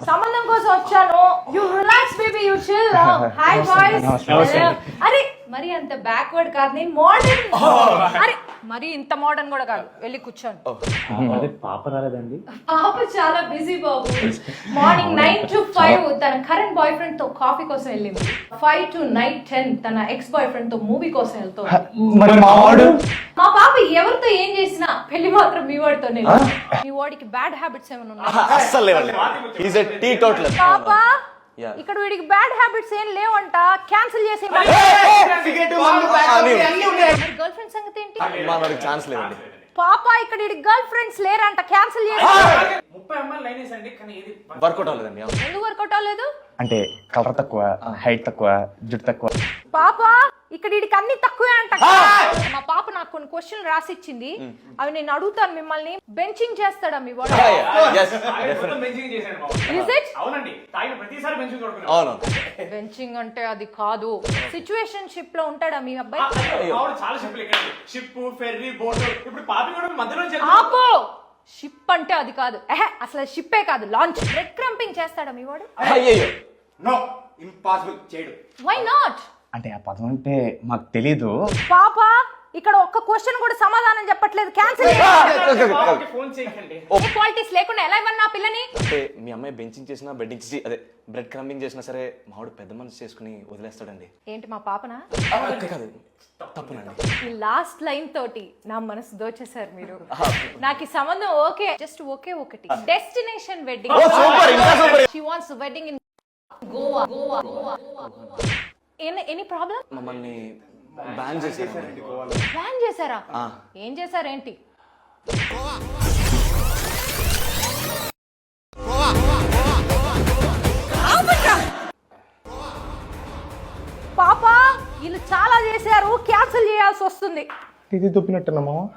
సంబంధం కోసం వచ్చాను. You relax baby, you chill. Hi boys. అరే మరి అంత బ్యాక్వర్డ్ కాదు, నేను మోడర్న్. అరే మరి ఇంత మోడర్న్ కూడా కాదు, వెళ్ళి కూర్చోండి. పాప రాలేదండి? పాప చాలా బిజీ బాబు. మార్నింగ్ 9 to 5 తన కరెంట్ బాయ్ ఫ్రెండ్ తో కాఫీ కోసం వెళ్ళింది. 5 to night 10 తన ఎక్స్ బాయ్ ఫ్రెండ్ తో మూవీ కోసం వెళ్తుంది. మరి మావాడు? మా పాప ఎవరితో ఏం చేసినా పెళ్లి మాత్రం మీ వాడితోనే. మీ వాడికి బ్యాడ్ హ్యాబిట్స్ ఏమైనా ఉన్నాయి? అస్సలు లేవండి. He is a teetotaller. పాప ఇక్కడ వీడికి బ్యాడ్ హ్యాబిట్స్ ఏం లేవంట, క్యాన్సిల్ చేసి. గర్ల్ ఫ్రెండ్ సంగతి ఏంటి? మనకి ఛాన్స్ లేదండి. పాప ఇక్కడ వీడికి గర్ల్ ఫ్రెండ్స్ లేరంట, క్యాన్సిల్ చేసి. 30 అమ్మాయిలు లైన్ వేసండి, కానీ ఏది వర్కౌట్ అవ్వలేదండి. ఎందుకు వర్కౌట్ అవ్వలేదు? అంటే కలర్ తక్కువ, హైట్ తక్కువ, జుట్టు తక్కువ. పాప ఇక్కడ వీడికి అన్ని తక్కువే అంట. మా పాప నాకు కొన్ని క్వశ్చన్లు రాసిచ్చింది, అవి నేను అడుగుతాను మిమ్మల్ని. బెంచింగ్ చేస్తాడా మీ వాడు? అవునండి, తాగిన ప్రతిసారి బెంచింగ్ కొడుకున్నాడు. అవును. బెంచింగ్ అంటే అది కాదు, సిచ్యువేషన్ షిప్ లో ఉంటాడా మీ అబ్బాయి? చాలా షిప్ షిప్, ఫెర్రీ, బోట్. ఇప్పుడు పాపి కూడా మధ్యలో ఆపో, షిప్ అంటే అది కాదు. అసలు షిప్పే కాదు, లాంచ్. బ్రెడ్ క్రంపింగ్ చేస్తాడా మీ వాడు? అయ్యో నో, ఇంపాసిబుల్ చేయడు. Why not? అంటే ఆ పదం అంటే మాకు తెలీదు. పాప ఇక్కడ ఒక్క క్వశ్చన్ కూడా సమాధానం చెప్పట్లేదు, క్యాన్సిల్. ఫోన్ చేయకండి. క్వాలిటీస్ లేకుండా ఎలా ఇవ్వన్నా పిల్లని? అంటే మీ అమ్మాయి బెంచింగ్ చేసినా, బెడ్డింగ్ చేసి, అదే బ్రెడ్ క్రంబింగ్ చేసినా సరే మావాడు పెద్ద మనసు చేసుకుని వదిలేస్తాడండి. ఏంటి మా పాపనా? కాదు, తప్పునండి. ఈ లాస్ట్ లైన్ తోటి నా మనసు దోచేశారు మీరు. నాకు ఈ సంబంధం ఓకే, జస్ట్ ఓకే ఒకటి, destination wedding. She wants wedding in Goa. Any problem? మమ్మల్ని బ్యాన్ చేశారు. ప్లాన్ చేశారా? ఏం చేశారేంటి? పాప వీళ్ళు చాలా చేశారు, క్యాన్సిల్ చేయాల్సి వస్తుంది. ఇది తప్పినట్టున్నా మామ.